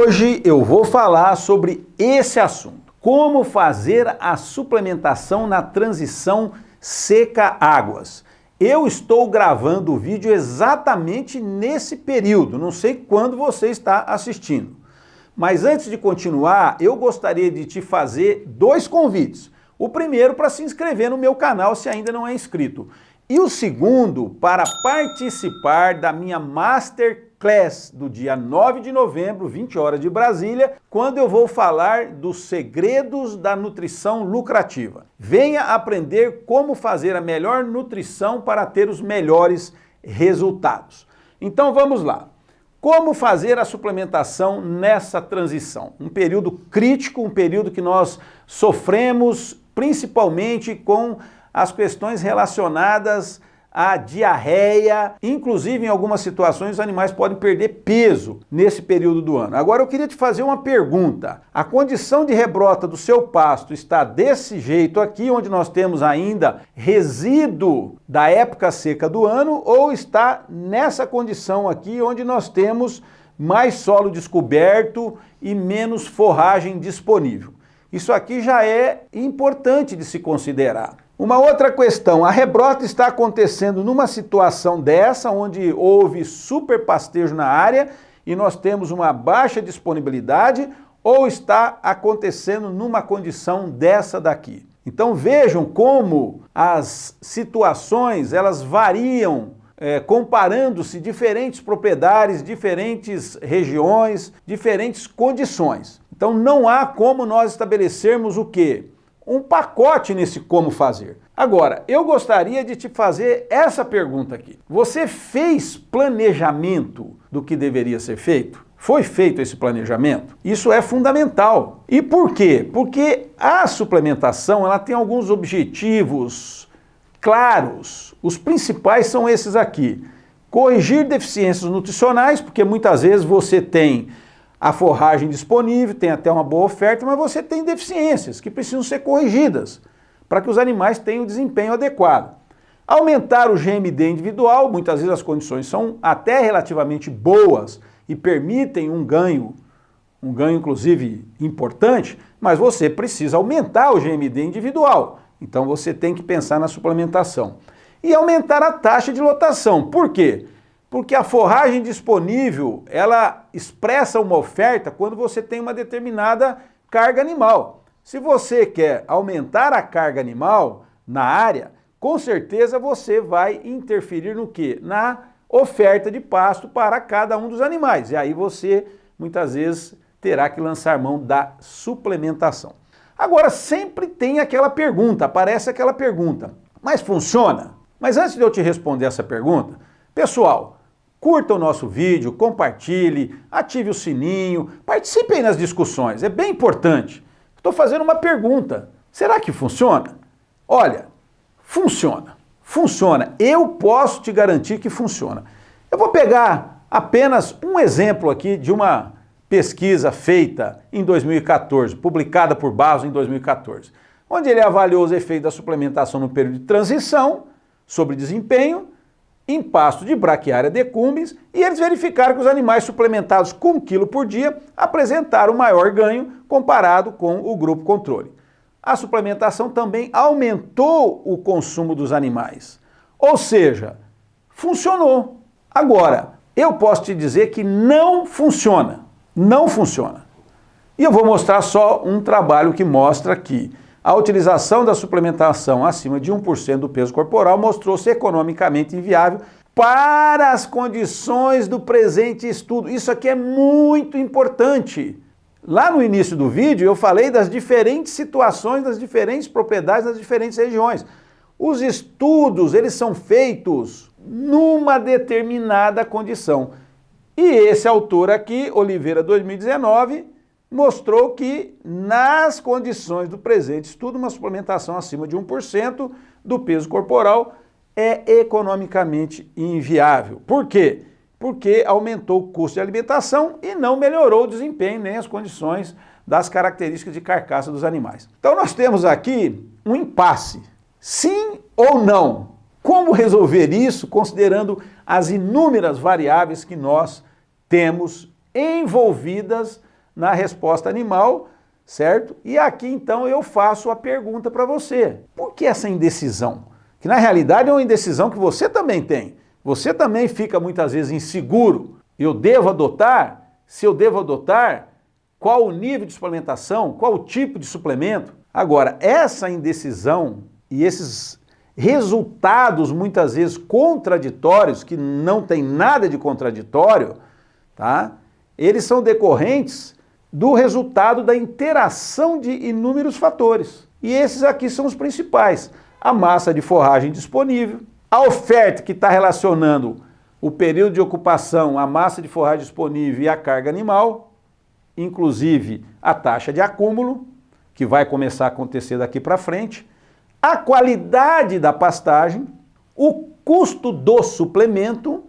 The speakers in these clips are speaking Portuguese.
Hoje eu vou falar sobre esse assunto. Como fazer a suplementação na transição seca-águas. Eu estou gravando o vídeo exatamente nesse período, não sei quando você está assistindo. Mas antes de continuar, eu gostaria de te fazer dois convites. O primeiro para se inscrever no meu canal se ainda não é inscrito. E o segundo para participar da minha Masterclass do dia 9 de novembro, 20 horas de Brasília, quando eu vou falar dos segredos da nutrição lucrativa. Venha aprender como fazer a melhor nutrição para ter os melhores resultados. Então vamos lá. Como fazer a suplementação nessa transição? Um período crítico, um período que nós sofremos principalmente com as questões relacionadas à diarreia, inclusive em algumas situações os animais podem perder peso nesse período do ano. Agora eu queria te fazer uma pergunta. A condição de rebrota do seu pasto está desse jeito aqui, onde nós temos ainda resíduo da época seca do ano, ou está nessa condição aqui, onde nós temos mais solo descoberto e menos forragem disponível? Isso aqui já é importante de se considerar. Uma outra questão, a rebrota está acontecendo numa situação dessa, onde houve superpastejo na área e nós temos uma baixa disponibilidade, ou está acontecendo numa condição dessa daqui? Então vejam como as situações elas variam, comparando-se diferentes propriedades, diferentes regiões, diferentes condições. Então não há como nós estabelecermos o quê? Um pacote nesse como fazer. Agora, eu gostaria de te fazer essa pergunta aqui. Você fez planejamento do que deveria ser feito? Foi feito esse planejamento? Isso é fundamental. E por quê? Porque a suplementação ela tem alguns objetivos claros. Os principais são esses aqui. Corrigir deficiências nutricionais, porque muitas vezes você tem a forragem disponível, tem até uma boa oferta, mas você tem deficiências que precisam ser corrigidas para que os animais tenham o desempenho adequado. Aumentar o GMD individual, muitas vezes as condições são até relativamente boas e permitem um ganho inclusive importante, mas você precisa aumentar o GMD individual. Então você tem que pensar na suplementação. E aumentar a taxa de lotação. Por quê? Porque a forragem disponível, ela expressa uma oferta quando você tem uma determinada carga animal. Se você quer aumentar a carga animal na área, com certeza você vai interferir no quê? Na oferta de pasto para cada um dos animais. E aí você, muitas vezes, terá que lançar mão da suplementação. Agora, sempre tem aquela pergunta, aparece aquela pergunta, mas funciona? Mas antes de eu te responder essa pergunta, pessoal, curta o nosso vídeo, compartilhe, ative o sininho, participe aí nas discussões, é bem importante. Estou fazendo uma pergunta, será que funciona? Olha, funciona, funciona, eu posso te garantir que funciona. Eu vou pegar apenas um exemplo aqui de uma pesquisa feita em 2014, publicada por Basso em 2014, onde ele avaliou os efeitos da suplementação no período de transição sobre desempenho, em pasto de braquiária decumbens, e eles verificaram que os animais suplementados com 1 quilo por dia apresentaram maior ganho comparado com o grupo controle. A suplementação também aumentou o consumo dos animais, ou seja, funcionou. Agora, eu posso te dizer que não funciona, não funciona. E eu vou mostrar só um trabalho que mostra que a utilização da suplementação acima de 1% do peso corporal mostrou-se economicamente inviável para as condições do presente estudo. Isso aqui é muito importante. Lá no início do vídeo eu falei das diferentes situações, das diferentes propriedades, das diferentes regiões. Os estudos, eles são feitos numa determinada condição. E esse autor aqui, Oliveira 2019, mostrou que nas condições do presente estudo, uma suplementação acima de 1% do peso corporal é economicamente inviável. Por quê? Porque aumentou o custo de alimentação e não melhorou o desempenho nem as condições das características de carcaça dos animais. Então nós temos aqui um impasse. Sim ou não? Como resolver isso considerando as inúmeras variáveis que nós temos envolvidas na resposta animal, certo? E aqui então eu faço a pergunta para você. Por que essa indecisão? Que na realidade é uma indecisão que você também tem. Você também fica muitas vezes inseguro. Eu devo adotar? Se eu devo adotar, qual o nível de suplementação? Qual o tipo de suplemento? Agora, essa indecisão e esses resultados muitas vezes contraditórios, que não tem nada de contraditório, tá? Eles são decorrentes do resultado da interação de inúmeros fatores. E esses aqui são os principais. A massa de forragem disponível, a oferta que está relacionando o período de ocupação, a massa de forragem disponível e a carga animal, inclusive a taxa de acúmulo, que vai começar a acontecer daqui para frente, a qualidade da pastagem, o custo do suplemento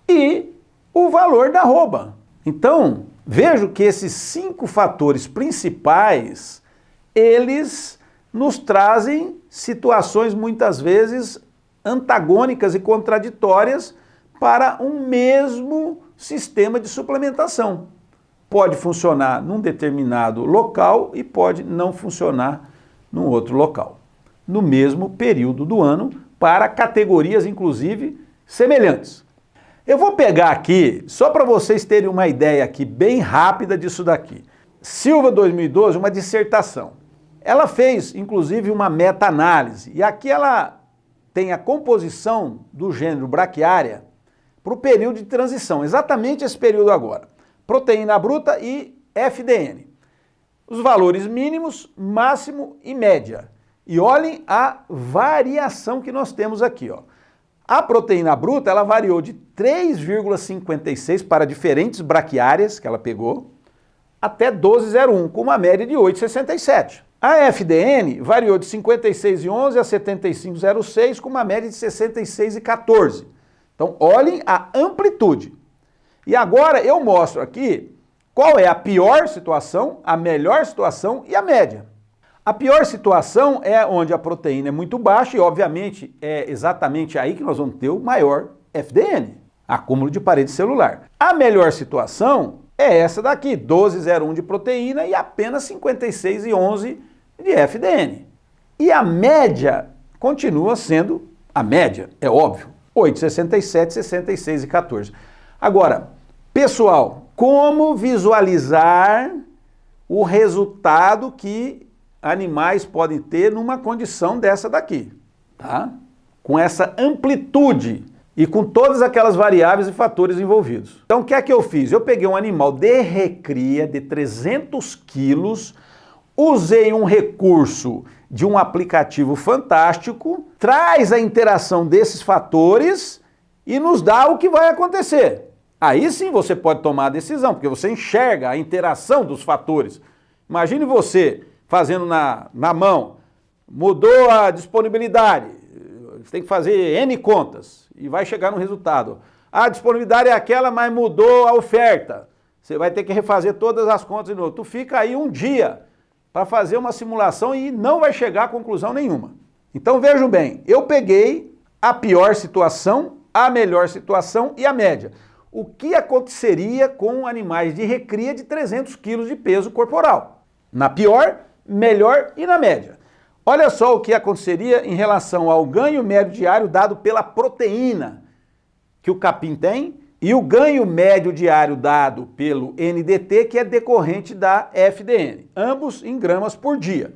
e o valor da arroba. Então, vejo que esses 5 fatores principais, eles nos trazem situações muitas vezes antagônicas e contraditórias para um mesmo sistema de suplementação. Pode funcionar num determinado local e pode não funcionar num outro local, no mesmo período do ano, para categorias inclusive semelhantes. Eu vou pegar aqui, só para vocês terem uma ideia aqui bem rápida disso daqui. Silva 2012, uma dissertação. Ela fez inclusive uma meta-análise e aqui ela tem a composição do gênero Braquiária para o período de transição, exatamente esse período agora. Proteína bruta e FDN. Os valores mínimos, máximo e média. E olhem a variação que nós temos aqui, ó. A proteína bruta, ela variou de 3,56 para diferentes braquiárias que ela pegou, até 12,01, com uma média de 8,67. A FDN variou de 56,11 a 75,06, com uma média de 66,14. Então, olhem a amplitude. E agora eu mostro aqui qual é a pior situação, a melhor situação e a média. A pior situação é onde a proteína é muito baixa e, obviamente, é exatamente aí que nós vamos ter o maior FDN, acúmulo de parede celular. A melhor situação é essa daqui, 12,01 de proteína e apenas 56,11 de FDN. E a média continua sendo a média, é óbvio, 8,67, 66 e 14. Agora, pessoal, como visualizar o resultado que animais podem ter numa condição dessa daqui, tá? Com essa amplitude e com todas aquelas variáveis e fatores envolvidos. Então, o que é que eu fiz? Eu peguei um animal de recria de 300 quilos, usei um recurso de um aplicativo fantástico, traz a interação desses fatores e nos dá o que vai acontecer. Aí sim você pode tomar a decisão, porque você enxerga a interação dos fatores. Imagine você fazendo na mão, mudou a disponibilidade, você tem que fazer N contas e vai chegar no resultado. A disponibilidade é aquela, mas mudou a oferta. Você vai ter que refazer todas as contas de novo. Tu fica aí um dia para fazer uma simulação e não vai chegar a conclusão nenhuma. Então vejam bem, eu peguei a pior situação, a melhor situação e a média. O que aconteceria com animais de recria de 300 quilos de peso corporal? Na pior, melhor e na média. Olha só o que aconteceria em relação ao ganho médio diário dado pela proteína que o capim tem e o ganho médio diário dado pelo NDT, que é decorrente da FDN, ambos em gramas por dia.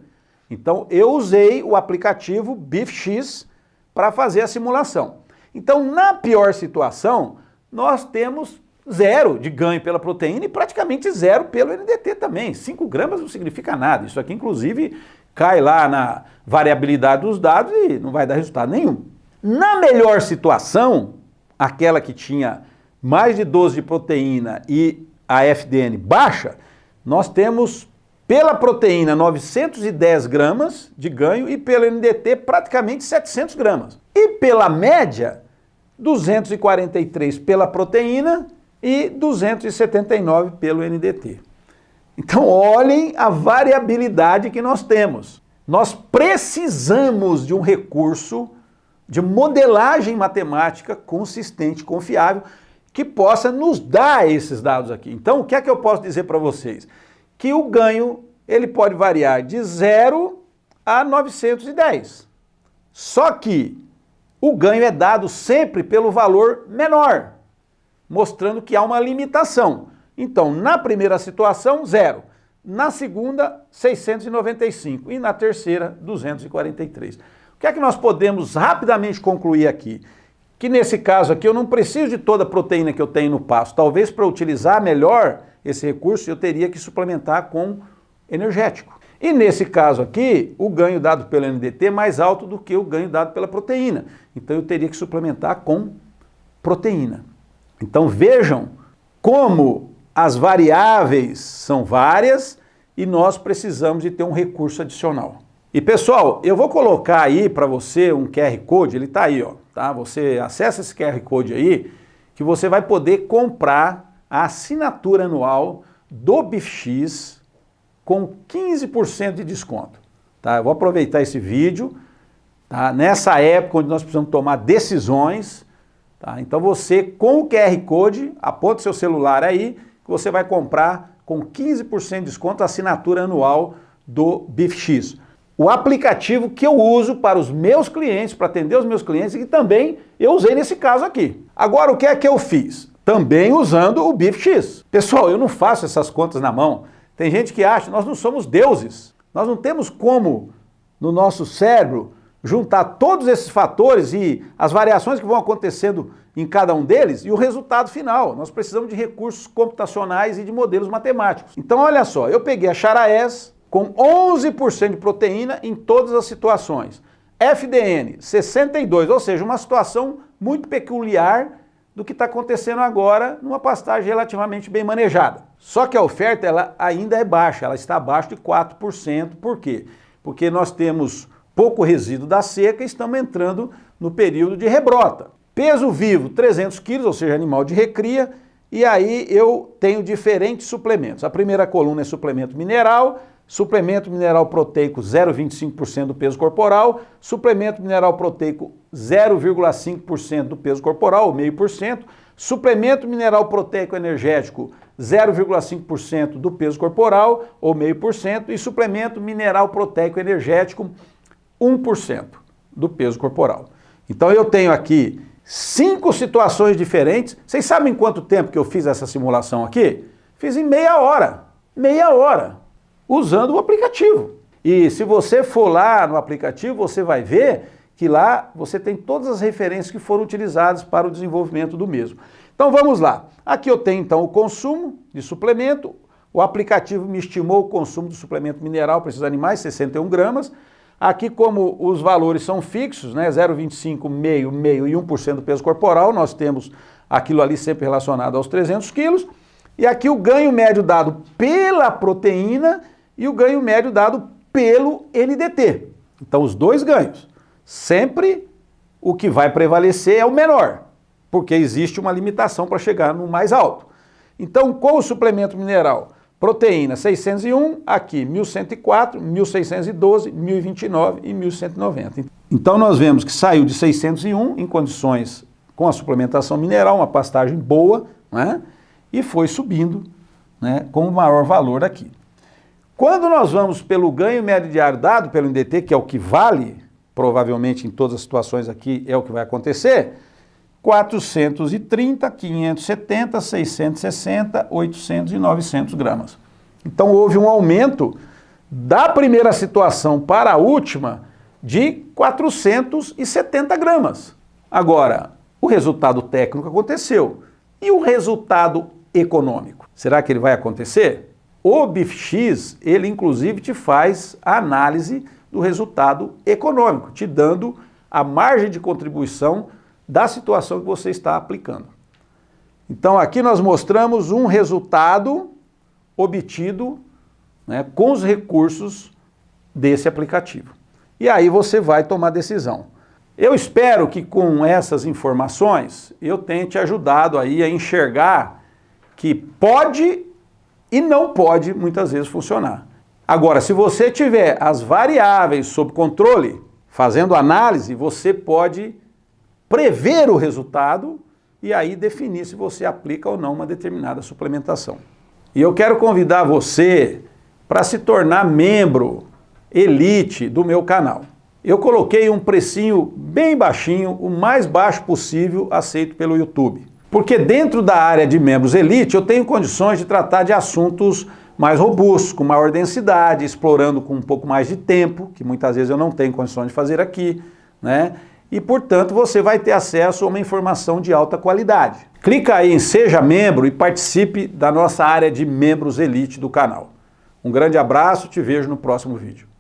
Então eu usei o aplicativo BeefX para fazer a simulação. Então, na pior situação, nós temos 0 de ganho pela proteína e praticamente 0 pelo NDT também. 5 gramas não significa nada. Isso aqui, inclusive, cai lá na variabilidade dos dados e não vai dar resultado nenhum. Na melhor situação, aquela que tinha mais de 12 de proteína e a FDN baixa, nós temos pela proteína 910 gramas de ganho e pelo NDT praticamente 700 gramas. E pela média, 243 pela proteína e 279 pelo NDT. Então olhem a variabilidade que nós temos. Nós precisamos de um recurso de modelagem matemática consistente, confiável, que possa nos dar esses dados aqui. Então o que é que eu posso dizer para vocês? que o ganho ele pode variar de 0 a 910. Só que o ganho é dado sempre pelo valor menor, mostrando que há uma limitação. Então, na primeira situação, 0. Na segunda, 695. E na terceira, 243. O que é que nós podemos rapidamente concluir aqui? Que nesse caso aqui eu não preciso de toda a proteína que eu tenho no pasto. Talvez para utilizar melhor esse recurso eu teria que suplementar com energético. E nesse caso aqui, o ganho dado pelo NDT é mais alto do que o ganho dado pela proteína. Então eu teria que suplementar com proteína. Então vejam como as variáveis são várias e nós precisamos de ter um recurso adicional. E pessoal, eu vou colocar aí para você um QR Code, ele está aí, ó, tá? Você acessa esse QR Code aí, que você vai poder comprar a assinatura anual do BIFX com 15% de desconto, tá? Eu vou aproveitar esse vídeo, tá? Nessa época onde nós precisamos tomar decisões, tá? Então você, com o QR Code, aponta seu celular aí, que você vai comprar com 15% de desconto a assinatura anual do BIFX. O aplicativo que eu uso para os meus clientes, para atender os meus clientes, e que também eu usei nesse caso aqui. Agora, o que é que eu fiz? Também usando o BIFX. Pessoal, eu não faço essas contas na mão. Tem gente que acha, nós não somos deuses. Nós não temos como, no nosso cérebro, juntar todos esses fatores e as variações que vão acontecendo em cada um deles e o resultado final. Nós precisamos de recursos computacionais e de modelos matemáticos. Então, olha só, eu peguei a Charaes com 11% de proteína em todas as situações. FDN, 62%, ou seja, uma situação muito peculiar do que está acontecendo agora numa pastagem relativamente bem manejada. Só que a oferta ela ainda é baixa, ela está abaixo de 4%. Por quê? Porque nós temos pouco resíduo da seca e estamos entrando no período de rebrota. Peso vivo, 300 quilos, ou seja, animal de recria, e aí eu tenho diferentes suplementos. A primeira coluna é suplemento mineral proteico 0,25% do peso corporal, suplemento mineral proteico 0,5% do peso corporal, ou 0,5%, suplemento mineral proteico energético 0,5% do peso corporal, ou 0,5%, e suplemento mineral proteico energético 1% do peso corporal. Então eu tenho aqui 5 situações diferentes. Vocês sabem quanto tempo que eu fiz essa simulação aqui? Fiz em meia hora, usando o aplicativo. E se você for lá no aplicativo, você vai ver que lá você tem todas as referências que foram utilizadas para o desenvolvimento do mesmo. Então vamos lá. Aqui eu tenho então o consumo de suplemento. O aplicativo me estimou o consumo de suplemento mineral para esses animais, 61 gramas. Aqui, como os valores são fixos, né, 0,25, meio e 1% do peso corporal, nós temos aquilo ali sempre relacionado aos 300 quilos. E aqui o ganho médio dado pela proteína e o ganho médio dado pelo NDT. Então, os dois ganhos. Sempre o que vai prevalecer é o menor, porque existe uma limitação para chegar no mais alto. Então, com o suplemento mineral, proteína 601, aqui 1104, 1612, 1029 e 1190. Então nós vemos que saiu de 601 em condições com a suplementação mineral, uma pastagem boa, né? E foi subindo, né, com o maior valor aqui. Quando nós vamos pelo ganho médio diário dado pelo NDT, que é o que vale, provavelmente em todas as situações aqui é o que vai acontecer, 430, 570, 660, 800 e 900 gramas. Então houve um aumento da primeira situação para a última de 470 gramas. Agora, o resultado técnico aconteceu. E o resultado econômico? Será que ele vai acontecer? O BIFX, ele inclusive te faz a análise do resultado econômico, te dando a margem de contribuição da situação que você está aplicando. Então aqui nós mostramos um resultado obtido, né, com os recursos desse aplicativo. E aí você vai tomar decisão. Eu espero que com essas informações eu tenha te ajudado aí a enxergar que pode e não pode muitas vezes funcionar. Agora, se você tiver as variáveis sob controle, fazendo análise, você pode prever o resultado e aí definir se você aplica ou não uma determinada suplementação. E eu quero convidar você para se tornar membro elite do meu canal. Eu coloquei um precinho bem baixinho, o mais baixo possível, aceito pelo YouTube. Porque dentro da área de membros elite eu tenho condições de tratar de assuntos mais robustos, com maior densidade, explorando com um pouco mais de tempo, que muitas vezes eu não tenho condições de fazer aqui, né? E, portanto, você vai ter acesso a uma informação de alta qualidade. Clica aí em Seja Membro e participe da nossa área de membros elite do canal. Um grande abraço, te vejo no próximo vídeo.